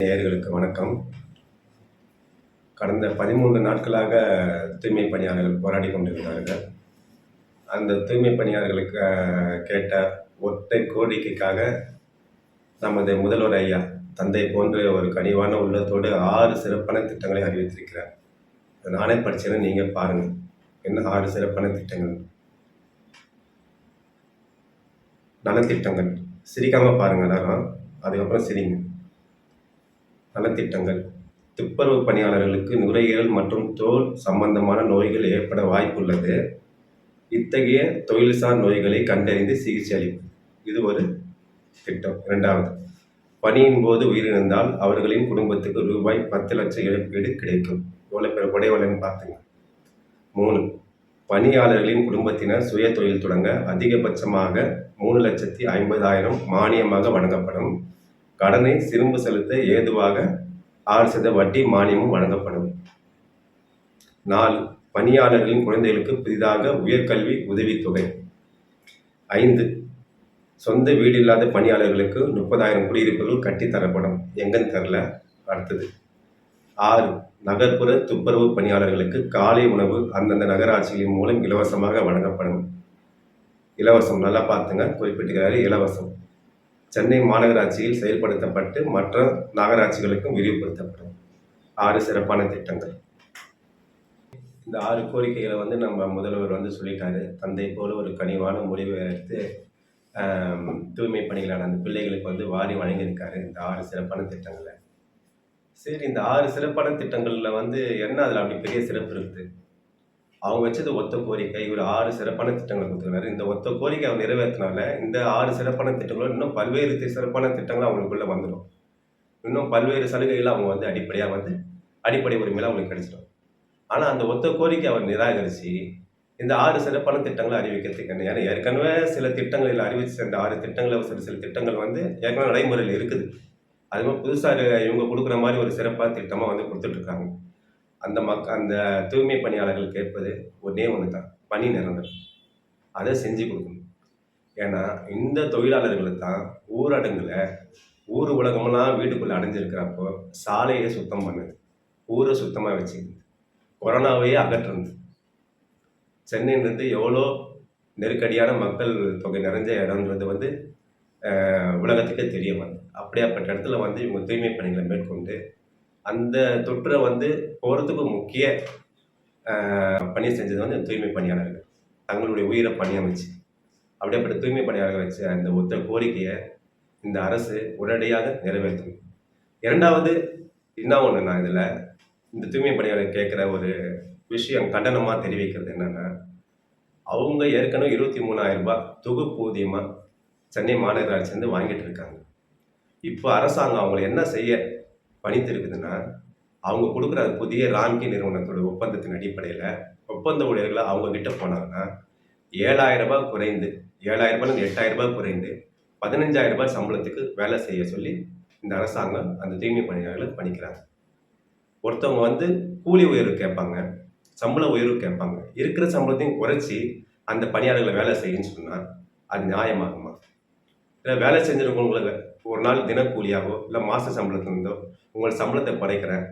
நேயர்களுக்கு வணக்கம். கடந்த 13 நாட்களாக தூய்மை பணியாளர்கள் போராடி கொண்டிருந்தார்கள். அந்த தூய்மை பணியாளர்களுக்கு கேட்ட ஒற்றை கோரிக்கைக்காக நமது முதல்வர் ஐயா தந்தை போன்ற ஒரு கனிவான உள்ளத்தோடு 6 சிறப்பான திட்டங்களை அறிவித்திருக்கிறார். நானே படிச்சேன்னு நீங்க பாருங்க. என்ன 6 சிறப்பான திட்டங்கள். நலத்திட்டங்கள். சிரிக்காம பாருங்க எல்லாரும். அதுக்கப்புறம் சிரிங்க. நலத்திட்டங்கள். துப்புரவு பணியாளர்களுக்கு நுரையீரல் மற்றும் தோல் சம்பந்தமான நோய்கள் ஏற்பட வாய்ப்புள்ளது. இத்தகைய தொழில்சார் நோய்களை கண்டறிந்து சிகிச்சை அளிப்பது. இது ஒரு திட்டம். 2வது, பணியின் போது உயிரிழந்தால் அவர்களின் குடும்பத்துக்கு ரூபாய் 10 லட்சம் இழப்பீடு கிடைக்கும். எவ்வளோ பேர் உடையவலன்னு பார்த்துங்க. 3, பணியாளர்களின் குடும்பத்தினர் சுய தொழில் தொடங்க அதிகபட்சமாக 3,50,000 மானியமாக வழங்கப்படும். கடனை திரும்ப செலுத்த ஏதுவாக 6% வட்டி மானியமும் வழங்கப்படும். 4, பணியாளர்களின் குழந்தைகளுக்கு புதிதாக உயர்கல்வி உதவித்தொகை. 5, சொந்த வீடு இல்லாத பணியாளர்களுக்கு 30,000 குடியிருப்புகள் கட்டித்தரப்படும். எங்கன்னு தெரில. அடுத்தது 6, நகர்ப்புற துப்புரவு பணியாளர்களுக்கு காலை உணவு அந்தந்த நகராட்சிகளின் மூலம் இலவசமாக வழங்கப்படும். இலவசம், நல்லா பார்த்துங்க, குறிப்பிட்டிருக்கிறாரு, இலவசம். சென்னை மாநகராட்சியில் செயல்படுத்தப்பட்டு மற்ற நகராட்சிகளுக்கும் விரிவுபடுத்தப்படும். 6 சிறப்பான திட்டங்கள். இந்த 6 கோரிக்கைகளை நம்ம முதல்வர் சொல்லிட்டாரு. தந்தை போல ஒரு கனிவான முடிவை எடுத்து தூய்மை பணிகளான அந்த பிள்ளைகளுக்கு வாரி வழங்கியிருக்காரு இந்த 6 சிறப்பான திட்டங்களை. சரி, இந்த 6 சிறப்பான திட்டங்களில் என்ன அதில் அப்படி பெரிய சிறப்பு இருக்குது? அவங்க வச்சது ஒத்த கோரிக்கை. இவர் 6 சிறப்பான திட்டங்களை கொடுத்துருக்காரு. இந்த ஒத்த கோரிக்கை அவங்க நிறைவேற்றினால இந்த 6 சிறப்பான திட்டங்களும் இன்னும் பல்வேறு சிறப்பான திட்டங்கள் அவங்களுக்குள்ள வந்துடும். இன்னும் பல்வேறு சலுகைகள் அவங்க அடிப்படையாக அடிப்படை உரிமையில் அவங்களுக்கு கிடைச்சிடும். ஆனால் அந்த ஒத்த கோரிக்கை அவர் நிராகரித்து இந்த 6 சிறப்பான திட்டங்களை அறிவிக்கிறதுக்கு என்ன? ஏன்னா ஏற்கனவே சில திட்டங்களில் அறிவிச்சு அந்த 6 திட்டங்களில் சில திட்டங்கள் ஏற்கனவே நடைமுறையில் இருக்குது. அது மாதிரி புதுசாக இவங்க கொடுக்குற மாதிரி ஒரு சிறப்பான திட்டமாக கொடுத்துட்ருக்காங்க. அந்த தூய்மை பணியாளர்கள் கேட்பது ஒன்றே ஒன்று தான், பணி நிரந்தரம். அதை செஞ்சு கொடுக்கணும். ஏன்னா இந்த தொழிலாளர்களுக்கு தான் ஊரடங்குல ஊர் உலகமெல்லாம் வீட்டுக்குள்ளே அடைஞ்சிருக்கிறப்போ சாலையை சுத்தம் பண்ணுது, ஊரை சுத்தமாக வச்சுக்குது, கொரோனாவையே அகற்றுறது. சென்னைன்றது எவ்வளோ நெருக்கடியான மக்கள் தொகை நிறைஞ்ச இடம்ன்றது உலகத்துக்கே தெரிய அப்படியாப்பட்ட இடத்துல இவங்க தூய்மை பணிகளை மேற்கொண்டு அந்த தொற்றை போகிறதுக்கு முக்கிய பணி செஞ்சது தூய்மை பணியாளர்கள் தங்களுடைய உயிரை பணியமைச்சு. அப்படியேப்பட்ட தூய்மை பணியாளர்கள் வச்ச அந்த ஒத்த கோரிக்கையை இந்த அரசு உடனடியாக நிறைவேற்றணும். 2வது, என்ன ஒன்று, நான் இதில் இந்த தூய்மை பணியாளர் கேட்குற ஒரு விஷயம் கண்டனமாக தெரிவிக்கிறது என்னென்னா, அவங்க ஏற்கனவே 23,000 ரூபாய் தொகுப்பூதியமாக சென்னை மாநகராட்சி வாங்கிட்டு இருக்காங்க. இப்போ அரசாங்கம் அவங்களை என்ன செய்ய பணித்திருக்குதுன்னா, அவங்க கொடுக்குற புதிய ராம்கி நிறுவனத்தோட ஒப்பந்தத்தின் அடிப்படையில் ஒப்பந்த ஊழியர்களை அவங்க கிட்ட போனாங்கன்னா 7,000 ரூபாய் குறைந்து, 7,000 ரூபாய் 8,000 ரூபாய் குறைந்து 15,000 ரூபாய் சம்பளத்துக்கு வேலை செய்ய சொல்லி இந்த அரசாங்கம் அந்த தூய்மை பணியாளர்களை பணிக்கிறாங்க. ஒருத்தவங்க கூலி உயர்வு கேட்பாங்க, சம்பள உயர்வு கேட்பாங்க. இருக்கிற சம்பளத்தையும் குறைச்சி அந்த பணியாளர்களை வேலை செய்யுன்னு சொன்னால் அது நியாயமாகுமா? இல்லை வேலை செஞ்சுருக்கவங்களுக்கு ஒரு நாள் தினக்கூலியாகவோ இல்லை மாத சம்பளத்திலிருந்தோ உங்கள் சம்பளத்தை குறைக்கிறேன்,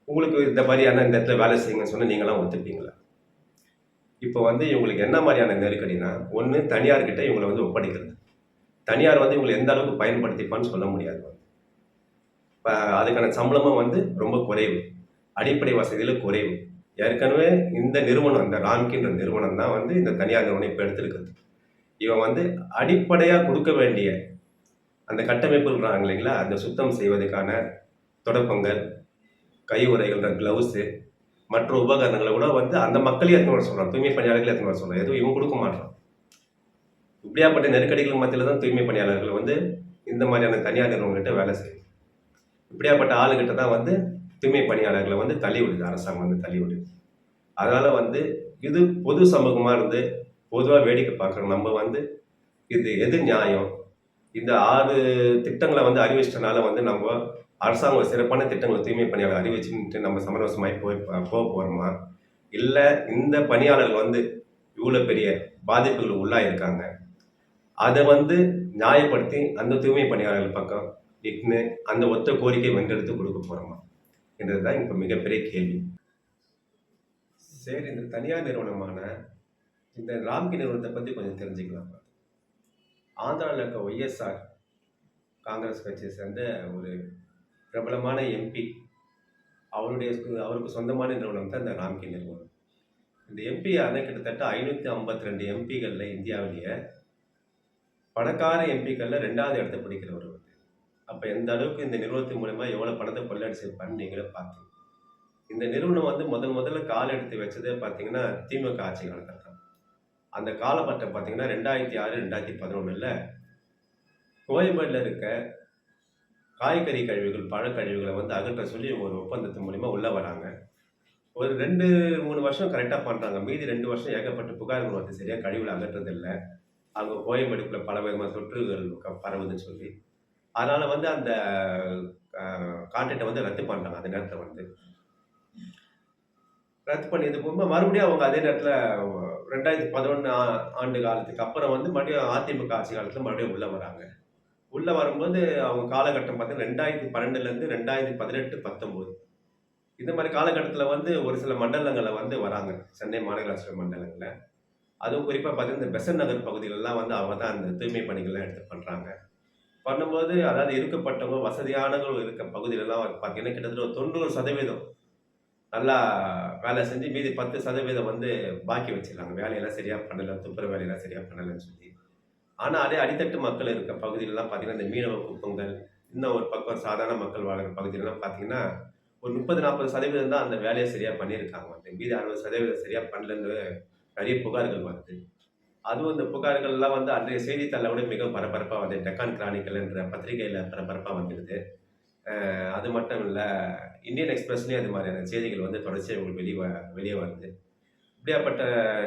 உங்களுக்கு இந்த மாதிரியான இந்த இடத்துல வேலை செய்யுங்கன்னு சொன்னால் நீங்களாம் ஒத்துப்பீங்களா? இப்போ இவங்களுக்கு என்ன மாதிரியான நெருக்கடினா, ஒன்று தனியார்கிட்ட இவங்களை ஒப்படைக்கிறது. தனியார் இவங்களை எந்த அளவுக்கு பயன்படுத்திப்பான்னு சொல்ல முடியாது. இப்போ அதுக்கான சம்பளமும் ரொம்ப குறைவு, அடிப்படை வசதியில் குறைவு. ஏற்கனவே இந்த நிறுவனம், இந்த ராம்கின்ற நிறுவனம் தான் இந்த தனியார் நிறுவனம் இப்போ எடுத்திருக்குது. இவன் அடிப்படையாக கொடுக்க வேண்டிய அந்த கட்டமைப்புன்றாங்க இல்லைங்களா, அந்த சுத்தம் செய்வதற்கான தொடப்பங்கள், கை உறைகின்ற க்ளவுஸு, மற்ற உபகரணங்களை கூட அந்த மக்களே எடுத்துன்னு வர சொல்கிறான், தூய்மை பணியாளர்களே எடுத்துன்னு வர சொல்கிறான். எதுவும் இவன் கொடுக்க மாட்டான். இப்படியாப்பட்ட நெருக்கடிகள் மத்தியில் தான் தூய்மை பணியாளர்கள் இந்த மாதிரியான தனியார் நிறுவனங்கிட்ட வேலை செய்யும். இப்படியாப்பட்ட ஆளுகிட்ட தான் தூய்மை பணியாளர்களை தள்ளி விடுது அரசாங்கம், தள்ளி விடுது. அதனால் இது பொது சமூகமாக இருந்து பொதுவாக வேடிக்கை பார்க்குறோம். நம்ம இது எது நியாயம்? இந்த 6 திட்டங்களை அறிவிச்சிட்டனால நம்ம அரசாங்கம் சிறப்பான திட்டங்களை தூய்மை பணியாளர் அறிவிச்சுட்டு நம்ம சமரசமாகி போக போகிறோமா? இல்லை இந்த பணியாளர்கள் இவ்வளோ பெரிய பாதிப்புகள் உள்ளாயிருக்காங்க, அதை நியாயப்படுத்தி அந்த தூய்மை பணியாளர்கள் பக்கம் நின்று அந்த ஒத்த கோரிக்கை வென்றெடுத்து கொடுக்க போகிறோமா என்றதுதான் இப்போ மிகப்பெரிய கேள்வி. சரி, இந்த தனியார் நிறுவனமான இந்த ராம்கி நிறுவனத்தை பற்றி கொஞ்சம் தெரிஞ்சுக்கலாம். ஆந்திராவில் இருக்க ஒய்எஸ்ஆர் காங்கிரஸ் கட்சியை சேர்ந்த ஒரு பிரபலமான எம்பி, அவருக்கு சொந்தமான நிறுவனம் தான் இந்த ராம்கி நிறுவனம். இந்த எம்பி கிட்டத்தட்ட 552 எம்பிகளில் இந்தியாவிலேயே பணக்கார எம்பிக்களில் 2வது இடத்தை பிடிக்கிறவர் வந்து. அப்போ எந்த அளவுக்கு இந்த நிறுவனத்தின் மூலமா எவ்வளோ பணத்தை கொள்ளடிச்சிருப்பான்னு நீங்களே பார்த்தீங்க. இந்த நிறுவனம் வந்து முதல்ல கால் எடுத்து வச்சதே பார்த்தீங்கன்னா திமுக ஆட்சி காலத்தில் தான். அந்த காலகட்டம் பார்த்தீங்கன்னா 2006 2011 கோயம்பேடில் இருக்க காய்கறி கழிவுகள் பழக்கழிவுகளை வந்து அகற்ற சொல்லி ஒரு ஒப்பந்தத்தின் மூலிமா உள்ளே வராங்க. ஒரு 2-3 வருஷம் கரெக்டாக பண்ணுறாங்க. மீதி 2 வருஷம் ஏகப்பட்ட புகார்கள் வந்து சரியாக கழிவுகளை அகற்றதில்லை. அவங்க கோயம்பேடுக்குள்ள பல விதமான தொற்றுகள் பரவுதுன்னு சொல்லி, அதனால் வந்து அந்த கான்ட்ராக்டை வந்து ரத்து பண்ணுறாங்க. அந்த நேரத்தில் வந்து ரத்து பண்ணியது போக மறுபடியும் அவங்க அதே நேரத்தில் 2011 ஆண்டு காலத்துக்கு அப்புறம் வந்து மறுபடியும் அதிமுக ஆட்சி காலத்தில் மறுபடியும் உள்ளே வராங்க. உள்ளே வரும்போது அவங்க காலகட்டம் பார்த்தீங்கன்னா 2012 2018, 19 இந்த மாதிரி காலகட்டத்தில் வந்து ஒரு சில மண்டலங்களில் வந்து வராங்க. சென்னை மாநகராட்சி மண்டலங்களில், அதுவும் குறிப்பாக பார்த்தீங்கன்னா இந்த பெசன்ட் நகர் பகுதிகளெல்லாம் வந்து அவங்க தான் அந்த தூய்மை பணிகள்லாம் எடுத்து பண்ணுறாங்க. பண்ணும்போது அதாவது இருக்கப்பட்டவங்க வசதியானவர்கள் இருக்க பகுதியிலலாம் பார்த்தீங்கன்னா கிட்டத்தட்ட ஒரு 90% நல்லா வேலை செஞ்சு மீதி 10% வந்து பாக்கி வச்சிடறாங்க. வேலையெல்லாம் சரியாக பண்ணலை, துப்புரவு வேலையெல்லாம் சரியாக பண்ணலைன்னு சொல்லி. ஆனால் அதே அடித்தட்டு மக்கள் இருக்க பகுதியிலலாம் பார்த்தீங்கன்னா இந்த மீனவ குப்பங்கள், இன்னும் ஒரு பக்கம் சாதாரண மக்கள் வாழ்கிற பகுதியிலலாம் பார்த்தீங்கன்னா ஒரு 30-40% தான் அந்த வேலையை சரியாக பண்ணியிருக்காங்க. வந்து மீதி 60% சரியாக பண்ணலன்னு நிறைய புகார்கள் வருது. அதுவும் இந்த புகார்கள்லாம் வந்து அன்றைய செய்தித்தாளில் விட மிகவும் பரபரப்பாக வந்து டெக்கான் கிரானிக்கல் என்ற பத்திரிகையில் பரபரப்பாக வந்துடுது. அது மட்டும் இல்லை, இந்தியன் எக்ஸ்பிரஸ்லேயும் அது மாதிரியான செய்திகள் வந்து தொடர்ச்சியாக உங்களுக்கு வெளியே வருது. இப்படியாப்பட்ட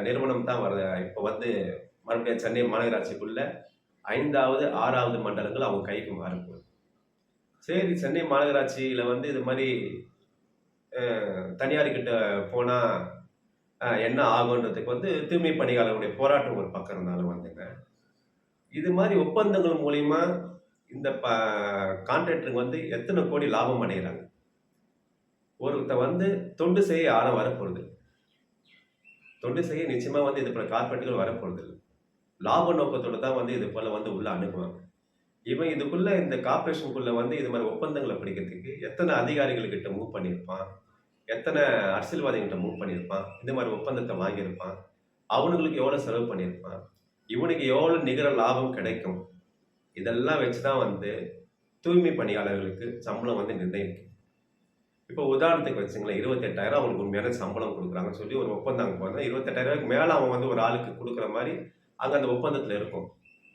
நிறுவனம் தான் இப்போ வந்து மறுபடியும் சென்னை மாநகராட்சிக்குள்ள 5வது 6வது மண்டலங்கள் அவங்க கைக்கு மாறப்போகுது. சரி, சென்னை மாநகராட்சியில் வந்து இது மாதிரி தனியார்கிட்ட போனால் என்ன ஆகுன்றதுக்கு வந்து தூய்மை பணியாளர்களுடைய போராட்டம் ஒரு பக்கம் இருந்தாலும் வந்துங்க, இது மாதிரி ஒப்பந்தங்கள் மூலிமா இந்த கான்ட்ராக்டருங்க வந்து எத்தனை கோடி லாபம் அடைகிறாங்க. ஒருத்த வந்து தொண்டு செய்ய யாரும் வரப்போகிறது, தொண்டு செய்ய நிச்சயமாக வந்து இது போல கார்பரேட்டுகள் வரப்போகிறது இல்லை. லாப நோக்கத்தோடு தான் வந்து இது போல் வந்து உள்ள அணுகுவாங்க. இவன் இதுக்குள்ள இந்த கார்பரேஷனுக்குள்ள வந்து இது மாதிரி ஒப்பந்தங்களை பிடிக்கிறதுக்கு எத்தனை அதிகாரிகள்கிட்ட மூவ் பண்ணியிருப்பான், எத்தனை அரசியல்வாதிகிட்ட மூவ் பண்ணியிருப்பான், இந்த மாதிரி ஒப்பந்தத்தை வாங்கியிருப்பான், அவனுங்களுக்கு எவ்வளோ செலவு பண்ணியிருப்பான், இவனுக்கு எவ்வளோ நிகர லாபம் கிடைக்கும், இதெல்லாம் வச்சு தான் வந்து தூய்மை பணியாளர்களுக்கு சம்பளம் வந்து நிர்ணயிக்கும். இப்போ உதாரணத்துக்கு வச்சுங்களேன், 28,000 அவனுக்கு உண்மையான சம்பளம் கொடுக்குறாங்கன்னு சொல்லி ஒரு ஒப்பந்தம் அங்கே போனால் 28,000 மேலே அவன் வந்து ஒரு ஆளுக்கு கொடுக்குற மாதிரி அங்கே அந்த ஒப்பந்தத்தில் இருக்கும்.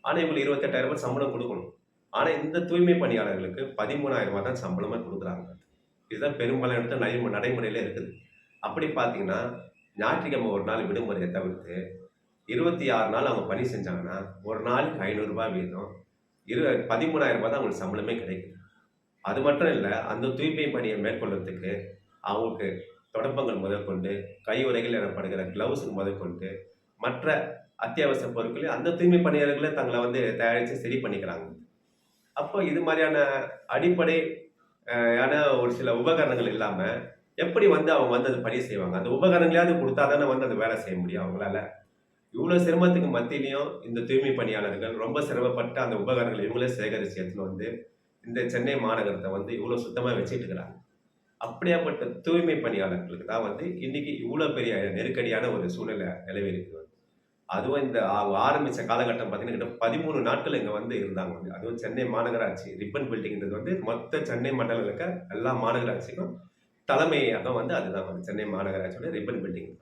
ஆனால் இவங்களுக்கு 28,000 சம்பளம் கொடுக்கணும். ஆனால் இந்த தூய்மை பணியாளர்களுக்கு 13,000 தான் சம்பளமாக கொடுக்குறாங்க. இதுதான் பெரும்பாலான இடத்துல நடைமுறையில் இருக்குது. அப்படி பார்த்தீங்கன்னா ஞாயிற்றுக்கிழமை ஒரு நாள் விடுமுறையை தவிர்த்து 26 நாள் அவங்க பணி செஞ்சாங்கன்னா ஒரு நாளுக்கு 500 ரூபாய் வீதம் 13,000 தான் அவங்களுக்கு சம்பளமே கிடைக்குது. அது மட்டும் இல்லை, அந்த தூய்மை பணியை மேற்கொள்வதற்கு அவங்களுக்கு தொடப்பங்கள் முதற்கொண்டு, கையுறைகள் எனப்படுகிற கிளவுஸுக்கு முதற்கொண்டு, மற்ற அத்தியாவசிய பொருட்களை அந்த தூய்மை பணியாளர்களே தங்களை வந்து தயாரித்து சரி பண்ணிக்கிறாங்க. அப்போ இது மாதிரியான அடிப்படையான ஒரு சில உபகரணங்கள் இல்லாமல் எப்படி வந்து அவங்க வந்து அந்த பணி செய்வாங்க? அந்த உபகரணங்களையாவது கொடுத்தா தானே வந்து அந்த வேலை செய்ய முடியும் அவங்களால. இவ்வளோ சிரமத்துக்கு மத்தியிலையும் இந்த தூய்மை பணியாளர்கள் ரொம்ப சிரமப்பட்டு அந்த உபகரணங்களை இவங்களே சேகரித்து எடுத்துன்னு வந்து இந்த சென்னை மாநகரத்தை வந்து இவ்வளோ சுத்தமாக வச்சுட்டு இருக்கிறாங்க. அப்படியாப்பட்ட தூய்மை பணியாளர்களுக்கு தான் வந்து இன்னைக்கு இவ்வளோ பெரிய நெருக்கடியான ஒரு சூழ்நிலை நிலவி இருக்குது. அதுவும் இந்த ஆரம்பித்த காலகட்டம் பார்த்தீங்கன்னா 13 நாட்கள் இங்கே வந்து இருந்தாங்க. வந்து அதுவும் சென்னை மாநகராட்சி ரிப்பன் பில்டிங்கிறது வந்து மொத்த சென்னை மண்டலம் இருக்க எல்லா மாநகராட்சிக்கும் தலைமையாக வந்து அதுதான் வந்து சென்னை மாநகராட்சியோட ரிப்பன் பில்டிங்.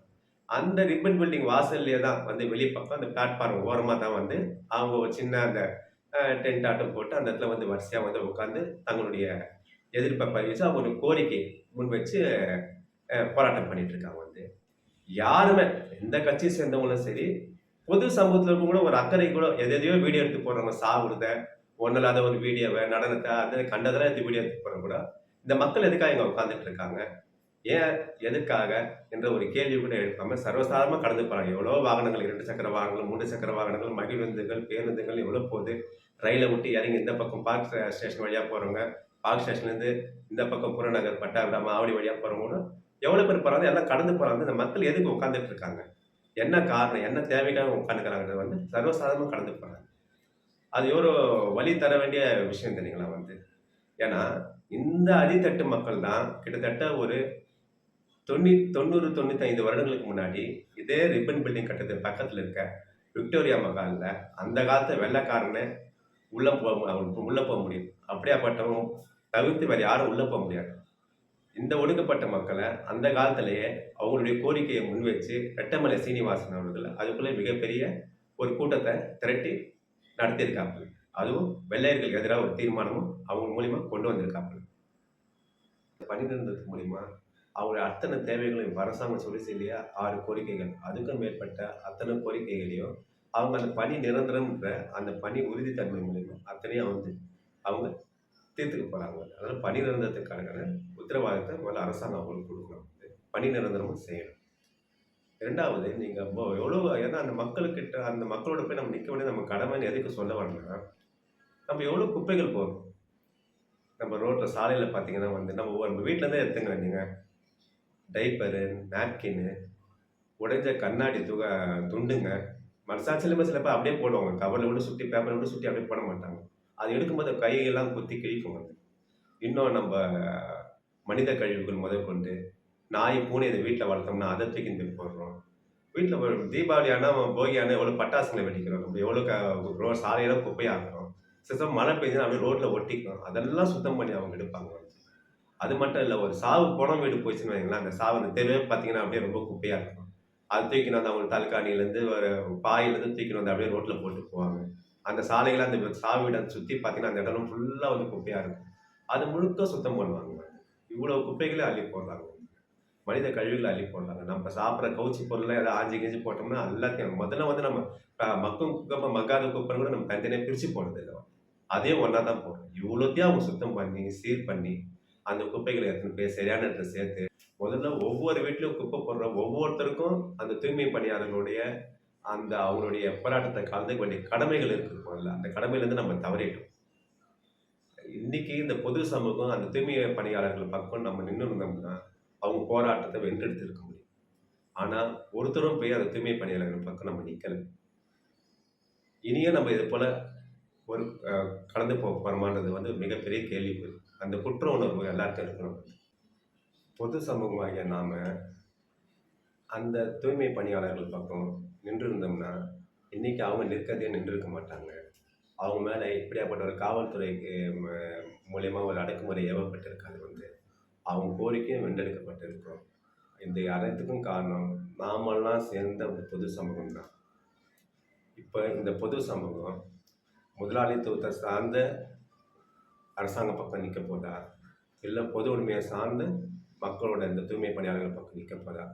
அந்த ரிப்பன் பில்டிங் வாசல்லே தான் வந்து வெளிப்பக்கம் அந்த பிளாட்ஃபார்ம் ஓரமாக தான் வந்து அவங்க ஒரு சின்ன அந்த டென்ட் ஆட்டம் போட்டு அந்த இடத்துல வந்து வரிசையாக வந்து உட்காந்து தங்களுடைய எதிர்ப்பை பதிவிச்சு அவங்க கோரிக்கை முன் வச்சு போராட்டம் பண்ணிட்டு இருக்காங்க. வந்து யாருமே எந்த கட்சியை சேர்ந்தவங்களும் சரி, பொது சமூகத்தில் இருக்க கூட ஒரு அக்கறை கூட எதையோ வீடியோ எடுத்து போடுறவங்க, சாவுறத ஒன்றில்லாத ஒரு வீடியோவை, நடனத்தை, அந்த கண்டதெல்லாம் எடுத்து வீடியோ எடுத்து போடுற கூட இந்த மக்கள் எதுக்காக இங்கே உட்காந்துட்டு இருக்காங்க, ஏன் எதுக்காக என்ற ஒரு கேள்வி கூட எழுப்பாம சர்வசாதாரணமாக கடந்து போகிறாங்க. எவ்வளோ வாகனங்கள், 2 சக்கர வாகனங்கள், 3 சக்கர வாகனங்கள், மகிழுந்துகள், பேருந்துகள் எவ்வளோ போகுது. ரயிலை விட்டு இறங்கி இந்த பக்கம் பார்க் ஸ்டேஷன் வழியாக போகிறவங்க, பார்க் ஸ்டேஷன்லேருந்து இந்த பக்கம் புறநகர், பட்டாபிராம், ஆவடி வழியாக போகிறவங்களும் எவ்வளோ பேர் போகிறாங்க, எல்லாம் கடந்து போகிறாங்க. இந்த மக்கள் எதுக்கு உட்காந்துட்டு இருக்காங்க, என்ன காரணம், என்ன தேவைக்காக உட்காந்துக்கிறாங்கிறது வந்து சர்வசாதாரணமாக கடந்து போகிறாங்க. அது எவ்வளோ வழி தர வேண்டிய விஷயம் தெரியுங்களா வந்து. ஏன்னா இந்த அடித்தட்டு மக்கள் தான் கிட்டத்தட்ட ஒரு 90 95 வருடங்களுக்கு முன்னாடி இதே ரிப்பன் பில்டிங் கட்டத்துக்கு பக்கத்தில் இருக்க விக்டோரியா மகாலில் அந்த காலத்து வெள்ளைக்காரனை உள்ள போக முடியும். அப்படியாப்பட்டவங்க தவிர்த்து வேறு யாரும் உள்ள போக முடியாது. இந்த ஒடுக்கப்பட்ட மக்களை அந்த காலத்திலேயே அவங்களுடைய கோரிக்கையை முன்வச்சு ரெட்டமலை சீனிவாசன் அவர்கள் அதுக்குள்ளே மிகப்பெரிய ஒரு கூட்டத்தை திரட்டி நடத்தியிருக்காங்க. அதுவும் வெள்ளையர்களுக்கு எதிராக ஒரு தீர்மானமும் அவங்க மூலியமா கொண்டு வந்திருக்காங்க. பணிநிறுத்தத்து மூலியமா அவங்களுடைய அத்தனை தேவைகளையும் அரசாங்கம் சொல்லி இல்லையா 6 கோரிக்கைகள், அதுக்கும் மேற்பட்ட அத்தனை கோரிக்கைகளையும் அவங்க அந்த பணி நிரந்தரம்ன்ற அந்த பணி உறுதித்தன்மை மூலியமா அத்தனையும் வந்து அவங்க தீர்த்துக்க போறாங்க. அதனால பணி நிரந்தரத்துக்கான உத்தரவாதத்தை முதல்ல அரசாங்கம் அவங்களுக்கு கொடுக்கணும். பணி நிரந்தரமும் செய்யணும். 2வது நீங்க எவ்வளோ, ஏன்னா அந்த மக்களுக்கிட்ட அந்த மக்களோட போய் நம்ம நிற்க வேண்டிய நம்ம கடமைன்னு எதுக்கு சொல்ல வரணும்னா, நம்ம எவ்வளோ குப்பைகள் போடுறோம். நம்ம ரோட்ல சாலையில பார்த்தீங்கன்னா வந்து நம்ம ஒரு வீட்டிலேருந்தே எடுத்துங்க நீங்க. டைப்பரு, நாப்கின்னு, உடைஞ்ச கண்ணாடி துண்டுங்க, மனசாட்சியிலுமே சில பேர் அப்படியே போடுவாங்க. கவரில் விட்டு சுற்றி, பேப்பரை விட்டு சுற்றி அப்படியே போட மாட்டாங்க. அது எடுக்கும்போது கையெல்லாம் குத்தி கிழிக்கும் அது. இன்னும் நம்ம மனித கழிவுகள் முதற்கொண்டு நாய், பூனை இதை வீட்டில் வளர்த்தோம்னா அதை தூக்கின்னு போய் போடுறோம். வீட்டில் தீபாவளி ஆனால், போகி ஆனால் எவ்வளோ பட்டாசுங்களை வெடிக்கிறோம். நம்ம எவ்வளோ சாலையெல்லாம் குப்பையாக்குறோம். சில சமயம் மழை பெய்ஞ்சுன்னா அப்படியே ரோட்டில் ஒட்டிக்கும். அதெல்லாம் சுத்தம் பண்ணி அவங்க எடுப்பாங்க. அது மட்டும் இல்லை, ஒரு சாவு போன வீடு போயிடுச்சுன்னு வைங்களேன், அந்த சாவு அந்த தெருவே பார்த்தீங்கன்னா அப்படியே ரொம்ப குப்பையாக இருக்கும். அது தூக்கின்னு வந்து அவங்க தலகாணிலேருந்து ஒரு பாயிலேருந்து தூக்கின்னு வந்து அப்படியே ரோட்டில் போட்டு போவாங்க. அந்த சாலைகளை அந்த சாவு வீடை சுற்றி பார்த்தீங்கன்னா அந்த இடம் ஃபுல்லாக வந்து குப்பையாக இருக்கும். அது முழுக்க சுத்தம் பண்ணுவாங்க. இவ்வளோ குப்பைகளே அள்ளி போடுறாங்க. மனித கழிவுகளை அள்ளி போடுறாங்க. நம்ம சாப்பிட்ற கவுச்சி பொருளை ஏதாவது ஆஞ்சி கிஞ்சி போட்டோம்னா எல்லாத்தையும் முதல்ல வந்து நம்ம மக்கும் குப்பை, மக்காத குப்பைன்னு கூட நம்ம தனித்தனியாக பிரித்து போடுறது இல்லை. அதே ஒன்றா தான் போடுறோம். இவ்வளோத்தையும் அவங்க சுத்தம் பண்ணி சீர் பண்ணி அந்த குப்பைகளை எடுத்துன்னு போய் சரியான இடத்துல சேர்த்து முதல்ல ஒவ்வொரு வீட்லையும் குப்பை போடுற ஒவ்வொருத்தருக்கும் அந்த தூய்மை பணியாளர்களுடைய அந்த அவங்களுடைய போராட்டத்தை கலந்துக்க வேண்டிய கடமைகள் இருக்குது. முதல்ல அந்த கடமையிலேருந்து நம்ம தவறிட்டோம். இன்னைக்கு இந்த பொது சமூகம் அந்த தூய்மை பணியாளர்கள் பக்கம் நம்ம நின்று இருந்தோம்னா அவங்க போராட்டத்தை வென்றெடுத்து இருக்க முடியும். ஆனால் ஒருத்தரும் போய் அந்த தூய்மை பணியாளர்கள் பக்கம் நம்ம நிற்கலை. இனியும் நம்ம இது போல ஒரு கடந்து போகிறோமான்றது வந்து மிகப்பெரிய கேள்விக்குறி. அந்த குற்ற உணர்வு எல்லாருக்கும் இருக்கணும். பொது சமூகமாகிய நாம் அந்த தூய்மை பணியாளர்கள் பக்கம் நின்று இருந்தோம்னா இன்றைக்கி அவங்க நிற்கிறதே நின்று இருக்க மாட்டாங்க. அவங்க மேலே இப்படியாப்பட்ட ஒரு காவல்துறைக்கு மூலயமா ஒரு அடக்குமுறை ஏவப்பட்டிருக்காது. வந்து அவங்க கோரிக்கையும் வென்றெடுக்கப்பட்டிருக்கும். இந்த அனைத்துக்கும் காரணம் நாமெல்லாம் சேர்ந்த ஒரு பொது சமூகம் தான். இப்போ இந்த பொது சமூகம் முதலாளித்துவத்தை சார்ந்த அரசாங்க பக்கம் நிற்க போதா, இல்லை பொது உரிமையை சார்ந்த மக்களோட இந்த தூய்மை பணியாளர்கள் பக்கம் நிற்க போதா?